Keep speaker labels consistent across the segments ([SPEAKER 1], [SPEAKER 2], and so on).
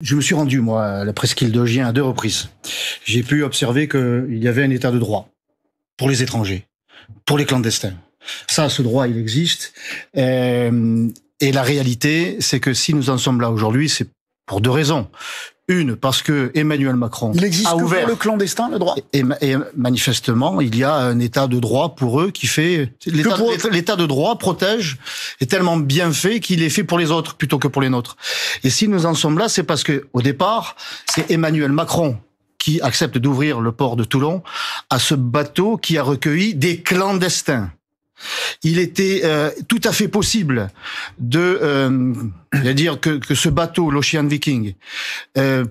[SPEAKER 1] Je me suis rendu, moi, à la presqu'île d'Augien à 2 reprises. J'ai pu observer qu'il y avait un état de droit pour les étrangers, pour les clandestins. Ça, ce droit, il existe. Et la réalité, c'est que si nous en sommes là aujourd'hui, c'est pour 2 raisons. Une, parce que Emmanuel Macron
[SPEAKER 2] il existe
[SPEAKER 1] a ouvert
[SPEAKER 2] pour le clandestin, le droit.
[SPEAKER 1] Et manifestement, il y a un état de droit pour eux qui fait... L'état de droit protège, est tellement bien fait qu'il est fait pour les autres plutôt que pour les nôtres. Et si nous en sommes là, c'est parce que au départ, c'est Emmanuel Macron qui accepte d'ouvrir le port de Toulon à ce bateau qui a recueilli des clandestins. Il était tout à fait possible de, dire que ce bateau, l'Ocean Viking, je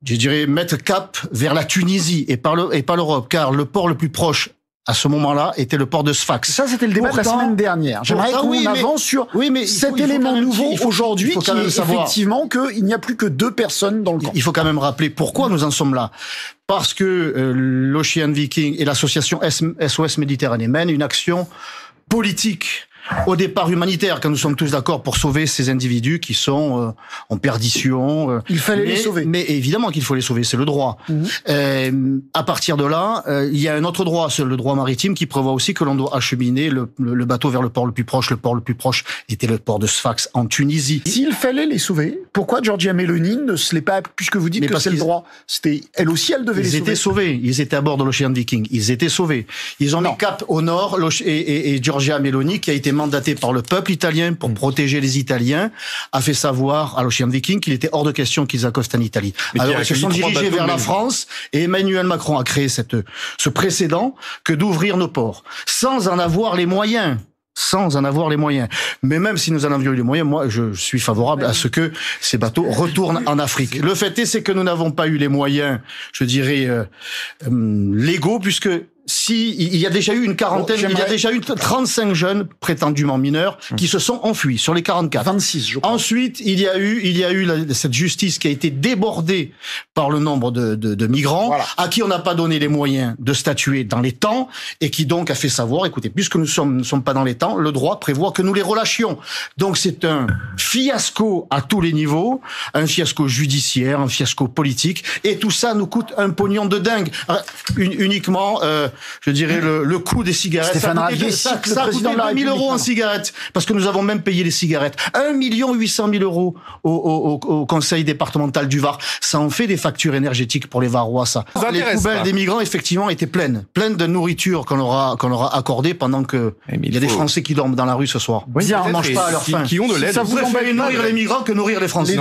[SPEAKER 1] dirais mettre cap vers la Tunisie et pas l'Europe, car le port le plus proche à ce moment-là était le port de Sfax.
[SPEAKER 2] Ça, c'était le débat de la semaine dernière. J'aimerais qu'on avance sur cet élément nouveau aujourd'hui, qui est effectivement qu'il n'y a plus que 2 personnes dans le camp.
[SPEAKER 1] Il faut quand même rappeler pourquoi nous en sommes là. Parce que l'Ocean Viking et l'association SOS Méditerranée mènent une action politique, au départ humanitaire, quand nous sommes tous d'accord pour sauver ces individus qui sont en perdition.
[SPEAKER 2] Il fallait les sauver.
[SPEAKER 1] Mais évidemment qu'il faut les sauver, c'est le droit. À partir de là, il y a un autre droit, c'est le droit maritime, qui prévoit aussi que l'on doit acheminer le bateau vers le port le plus proche. Le port le plus proche était le port de Sfax en Tunisie.
[SPEAKER 2] S'il fallait les sauver, pourquoi Giorgia Meloni ne se l'est pas, puisque vous dites que c'est le droit, c'était elle aussi, elle devait les sauver.
[SPEAKER 1] Ils étaient sauvés. Ils étaient à bord de l'Ocean Viking. Ils étaient sauvés. Ils ont mis cap au nord, et Giorgia Meloni, qui a été mandaté par le peuple italien pour protéger les Italiens, a fait savoir à l'Ocean Viking qu'il était hors de question qu'ils accostent en Italie. Alors ils se sont dirigés vers la France et Emmanuel Macron a créé ce précédent que d'ouvrir nos ports sans en avoir les moyens. Mais même si nous en avions eu les moyens, moi, je suis favorable à ce que ces bateaux retournent en Afrique. Le fait est, c'est que nous n'avons pas eu les moyens, je dirais, légaux, puisque il y a déjà eu une quarantaine, il y a déjà eu 35 jeunes prétendument mineurs qui se sont enfuis sur les 44.
[SPEAKER 2] 26, je crois.
[SPEAKER 1] Ensuite, il y a eu cette justice qui a été débordée par le nombre de migrants, à qui on n'a pas donné les moyens de statuer dans les temps, et qui donc a fait savoir, écoutez, puisque nous ne sommes pas dans les temps, le droit prévoit que nous les relâchions. Donc c'est un fiasco à tous les niveaux, un fiasco judiciaire, un fiasco politique, et tout ça nous coûte un pognon de dingue. Uniquement, je dirais, le coût des cigarettes.
[SPEAKER 2] Stéphane Ravier,
[SPEAKER 1] ça coûtait 20 000 euros en cigarettes, parce que nous avons même payé les cigarettes. 1 800 000 euros au conseil départemental du Var. Ça en fait des factures énergétiques pour les Varois, ça. Les poubelles des migrants, effectivement, étaient pleines de nourriture qu'on leur a accordée pendant que il y a des Français qui dorment dans la rue ce soir.
[SPEAKER 2] Oui,
[SPEAKER 1] on mange pas à leur faim.
[SPEAKER 3] Qui ont de l'aide.
[SPEAKER 1] Ça vous préférez nourrir les migrants que nourrir les Français.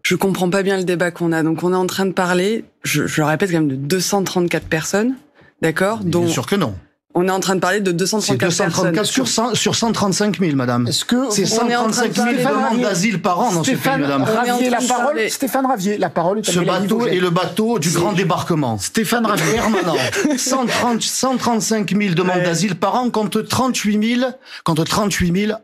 [SPEAKER 4] Je comprends pas bien le débat qu'on a. Donc on est en train de parler, je le répète quand même, de 234 personnes. D'accord?
[SPEAKER 1] Bien sûr que non.
[SPEAKER 4] On est en train de parler de 234
[SPEAKER 1] personnes. Sur 135 000, madame.
[SPEAKER 2] Est-ce que
[SPEAKER 1] c'est 135 000 demandes d'asile par an dans ce pays, madame?
[SPEAKER 2] Stéphane Ravier, la parole est à
[SPEAKER 1] ce bateau est le bateau du grand débarquement.
[SPEAKER 2] Stéphane Ravier.
[SPEAKER 1] Permanent. 135 000 demandes d'asile par an contre 38 000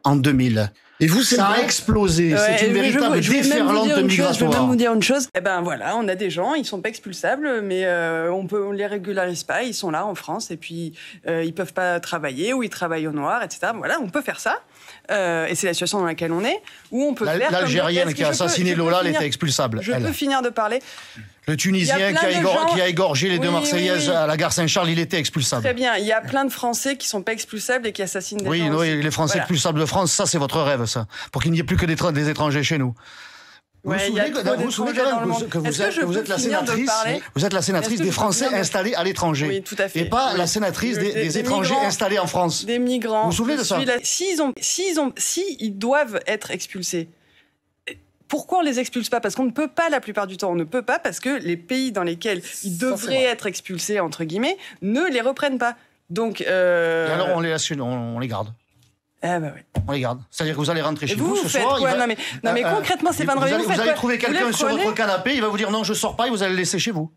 [SPEAKER 1] en 2000. Et vous, ça a explosé. C'est une véritable déferlante migratoire.
[SPEAKER 4] Je vais même vous dire une chose. Eh ben voilà, on a des gens, ils sont pas expulsables, mais on les régularise pas. Ils sont là en France et puis ils peuvent pas travailler ou ils travaillent au noir, etc. Voilà, on peut faire ça. Et c'est la situation dans laquelle on est. Où on peut faire.
[SPEAKER 1] L'Algérienne qui a assassiné Lola, elle était expulsable.
[SPEAKER 4] Je peux finir de parler.
[SPEAKER 1] Le Tunisien qui a égorgé les 2 Marseillaises à la gare Saint-Charles, il était expulsable.
[SPEAKER 4] Très bien. Il y a plein de Français qui sont pas expulsables et qui assassinent des gens.
[SPEAKER 1] Oui, les Français expulsables de France, ça c'est votre rêve, ça. Pour qu'il n'y ait plus que des étrangers chez nous. Vous vous souvenez que vous êtes la sénatrice, vous êtes la sénatrice des Français installés à l'étranger.
[SPEAKER 4] Oui, tout à fait.
[SPEAKER 1] Et pas la sénatrice des étrangers installés en France.
[SPEAKER 4] Des migrants.
[SPEAKER 1] Vous vous souvenez de ça?
[SPEAKER 4] S'ils doivent être expulsés, pourquoi on les expulse pas? Parce qu'on ne peut pas la plupart du temps. On ne peut pas parce que les pays dans lesquels ils devraient être expulsés, entre guillemets, ne les reprennent pas. Donc,
[SPEAKER 1] Et alors on les garde.
[SPEAKER 4] Ah bah ouais.
[SPEAKER 1] On les garde. C'est-à-dire que vous allez rentrer chez vous ce
[SPEAKER 4] faites
[SPEAKER 1] soir.
[SPEAKER 4] Quoi non mais concrètement, c'est pas vrai.
[SPEAKER 1] Vous allez trouver quelqu'un sur votre canapé, il va vous dire non, je sors pas, et vous allez le laisser chez vous.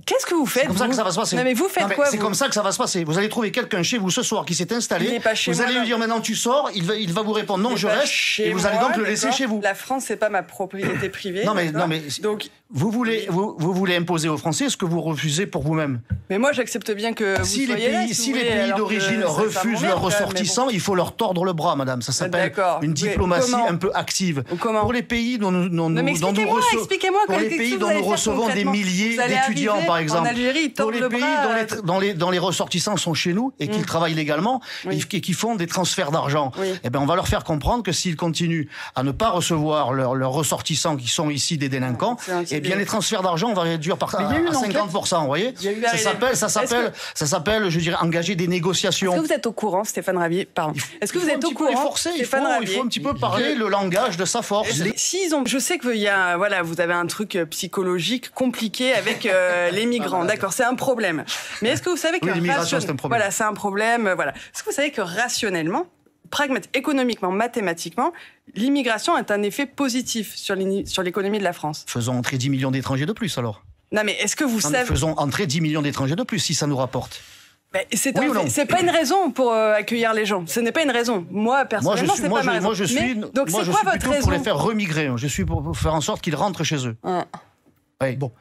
[SPEAKER 4] Qu'est-ce que vous faites?
[SPEAKER 1] C'est comme ça que ça va se passer.
[SPEAKER 4] Non mais vous faites quoi?
[SPEAKER 1] C'est comme ça que ça va se passer. Vous allez trouver quelqu'un chez vous ce soir qui s'est installé.
[SPEAKER 4] Il n'est pas chez
[SPEAKER 1] vous allez lui dire maintenant tu sors, il va vous répondre non, je reste, et vous allez donc le laisser chez vous.
[SPEAKER 4] La France, c'est pas ma propriété privée.
[SPEAKER 1] Non mais
[SPEAKER 4] donc
[SPEAKER 1] Vous voulez imposer aux Français ce que vous refusez pour vous-même.
[SPEAKER 4] Mais moi, j'accepte bien que
[SPEAKER 1] si les pays d'origine refusent leurs ressortissants, il faut leur tordre le bras, madame. Ça s'appelle une diplomatie un peu active. Pour les pays dont nous recevons des milliers d'étudiants, par exemple, pour les pays dont les ressortissants sont chez nous et qu'ils travaillent légalement et qui font des transferts d'argent, eh ben on va leur faire comprendre que s'ils continuent à ne pas recevoir leurs ressortissants qui sont ici des délinquants, eh bien les transferts d'argent, on va réduire à 50%, vous voyez. Ça s'appelle, je dirais, engager des négociations.
[SPEAKER 4] Est-ce que vous êtes au courant, Stéphane Ravier? Pardon. Est-ce que vous êtes au courant,
[SPEAKER 1] Stéphane Ravier? Il faut un petit peu parler le langage de sa force.
[SPEAKER 4] Je sais que vous avez un truc psychologique compliqué avec les migrants. D'accord, c'est un problème. Mais est-ce que vous savez que
[SPEAKER 1] l'immigration, c'est un problème.
[SPEAKER 4] Voilà, c'est un problème. Voilà. Est-ce que vous savez que rationnellement, économiquement, mathématiquement, l'immigration a un effet positif sur l'économie de la France?
[SPEAKER 1] Faisons entrer 10 millions d'étrangers de plus, alors.
[SPEAKER 4] Non, mais est-ce que vous savez...
[SPEAKER 1] Faisons entrer 10 millions d'étrangers de plus, si ça nous rapporte.
[SPEAKER 4] C'est pas une raison pour accueillir les gens. Ce n'est pas une raison. Moi, personnellement, c'est pas ma raison.
[SPEAKER 1] Je suis plutôt pour les faire remigrer. Je suis pour faire en sorte qu'ils rentrent chez eux.
[SPEAKER 2] Oui. Bon.